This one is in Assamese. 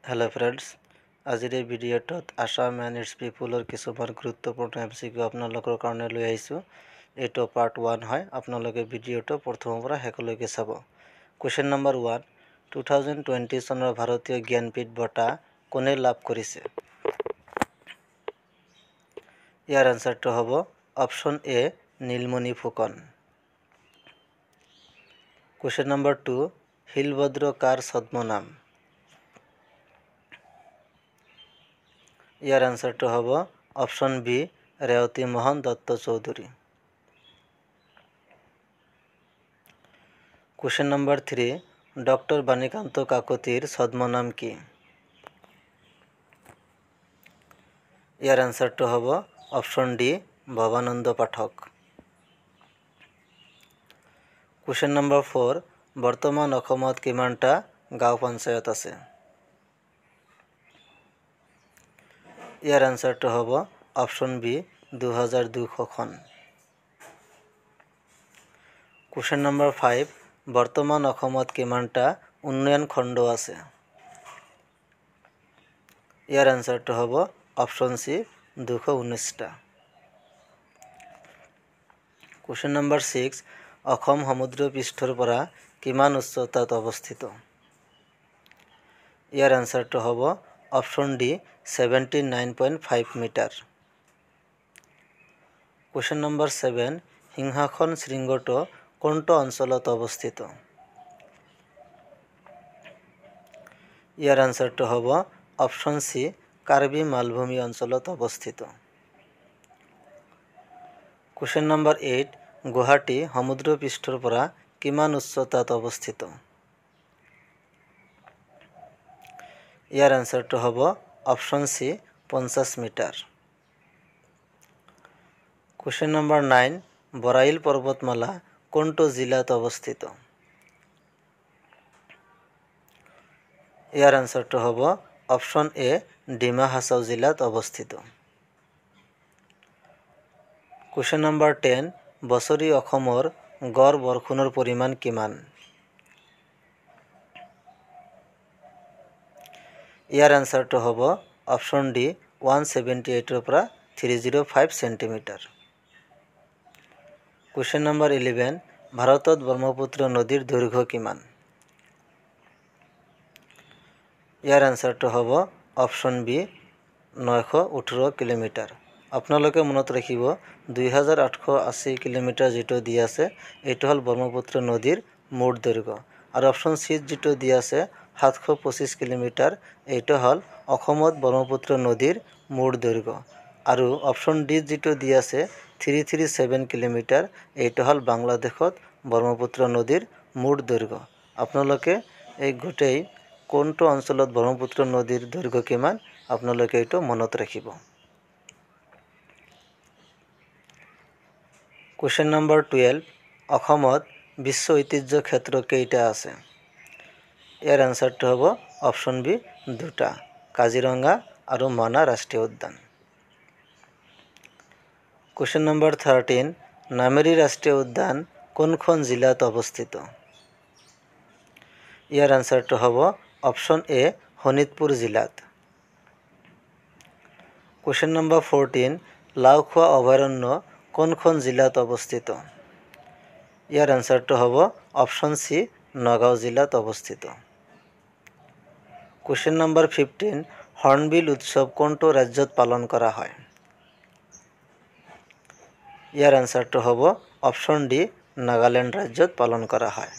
Hello friends, আজিৰ এই ভিডিঅ'টোত আসাম এণ্ড ইটছ পিপুলৰ কিছুমান গুৰুত্বপূৰ্ণ MCQ আপোনালোকৰ কাৰণে লৈ আহিছোঁ। এইটো পাৰ্ট 1 হয়। আপোনালোকে ভিডিঅ'টো প্ৰথমৰ পৰা শেষলৈকে চাব। কুৱেশ্যন নম্বৰ 1, 2020 চনৰ ভাৰতীয় জ্ঞানপীঠ বঁটা কোনে লাভ কৰিছে? ইয়াৰ আনসাৰটো হ'ব option A Nilamani Phukan. Question number 2, Shilabhadra কাৰ ছদ্মনাম? ইয়াৰ আনসাৰটো হ'ব option B Rewati Mohan Dutta Choudhury. Question number 3, doctor Banikanta কাকতিৰ ছদ্মনাম কি? ইয়াৰ আনসাৰটো হ'ব option D Bhabananda Pathak. Question number 4, বৰ্তমান অসমত কিমানটা গাঁও পঞ্চায়ত আছে? ইয়াৰ আনসাৰটো হ'ব অপশ্যন বি 2200খন। কুৱেশ্যন নম্বৰ 5, বৰ্তমান অসমত কিমানটা উন্নয়ন খণ্ড আছে? ইয়াৰ আনসাৰটো হ'ব অপশ্যন চি 219টা। কুৱেশ্যন নম্বৰ 6, অসম সমুদ্ৰ পৃষ্ঠৰ পৰা কিমান উচ্চতাত অৱস্থিত? ইয়াৰ আনসাৰটো হ'ব option D 79.5 metre. Question number 7, সিংহাসন শৃংগটো কোনটো অঞ্চলত অৱস্থিত? ইয়াৰ আনসাৰটো হ'ব অপশ্যন চি কাৰ্বি মালভূমি অঞ্চলত অৱস্থিত। কুৱেশ্যন নম্বৰ 8, গুৱাহাটী সমুদ্ৰ পৃষ্ঠৰ পৰা কিমান উচ্চতাত অৱস্থিত? ইয়াৰ আনসাৰটো হ'ব option C 50 metre. Question number 9, Barail পৰ্বতমালা কোনটো জিলাত অৱস্থিত? ইয়াৰ আনসাৰটো হ'ব অপশ্যন এ ডিমা হাছাও জিলাত অৱস্থিত। কুৱেশ্যন নম্বৰ 10, বছৰি অসমৰ গড় বৰষুণৰ পৰিমাণ কিমান? ইয়াৰ আনসাৰটো হ'ব অপশ্যন ডি 178ৰ পৰা 305 চেণ্টিমিটাৰ। কুৱেশ্যন নম্বৰ 11, ভাৰতত ব্ৰহ্মপুত্ৰ নদীৰ দৈৰ্ঘ্য কিমান? ইয়াৰ আনসাৰটো হ'ব অপশ্যন বি 918 কিলোমিটাৰ। আপোনালোকে মনত ৰাখিব 2880 কিলোমিটাৰ যিটো দি আছে এইটো হ'ল ব্ৰহ্মপুত্ৰ নদীৰ মুঠ দৈৰ্ঘ্য, আৰু অপশ্যন চি যিটো দি আছে 725 কিলোমিটাৰ এইটো হ'ল অসমত ব্ৰহ্মপুত্ৰ নদীৰ মুঠ দৈৰ্ঘ্য, আৰু অপশ্যন ডি যিটো দি আছে 337 কিলোমিটাৰ এইটো হ'ল বাংলাদেশত ব্ৰহ্মপুত্ৰ নদীৰ মুঠ দৈৰ্ঘ্য। আপোনালোকে এই গোটেই কোনটো অঞ্চলত ব্ৰহ্মপুত্ৰ নদীৰ দৈৰ্ঘ্য কিমান আপোনালোকে এইটো মনত ৰাখিব। কুৱেশ্যন নম্বৰ 12, অসমত বিশ্ব ঐতিহ্য ক্ষেত্ৰ কেইটা আছে? ইয়াৰ আনসাৰটো হ'ব অপশ্যন বি 2টা, কাজিৰঙা আৰু মানাহ ৰাষ্ট্ৰীয় উদ্যান। কুৱেশ্যন নম্বৰ 13, নামেৰী ৰাষ্ট্ৰীয় উদ্যান কোনখন জিলাত অৱস্থিত? ইয়াৰ আনসাৰটো হ'ব অপশ্যন এ শোণিতপুৰ জিলাত। কুৱেশ্যন নম্বৰ 14, লাওখোৱা অভয়াৰণ্য কোনখন জিলাত অৱস্থিত? ইয়াৰ আনসাৰটো হ'ব অপশ্যন চি নগাঁও জিলাত অৱস্থিত। কুৱেশ্যন নম্বৰ 15, হৰ্ণবিল উৎসৱ কোনটো ৰাজ্যত পালন কৰা হয়? ইয়াৰ আনসাৰটো হ'ব অপশ্যন ডি নাগালেণ্ড ৰাজ্যত পালন কৰা হয়।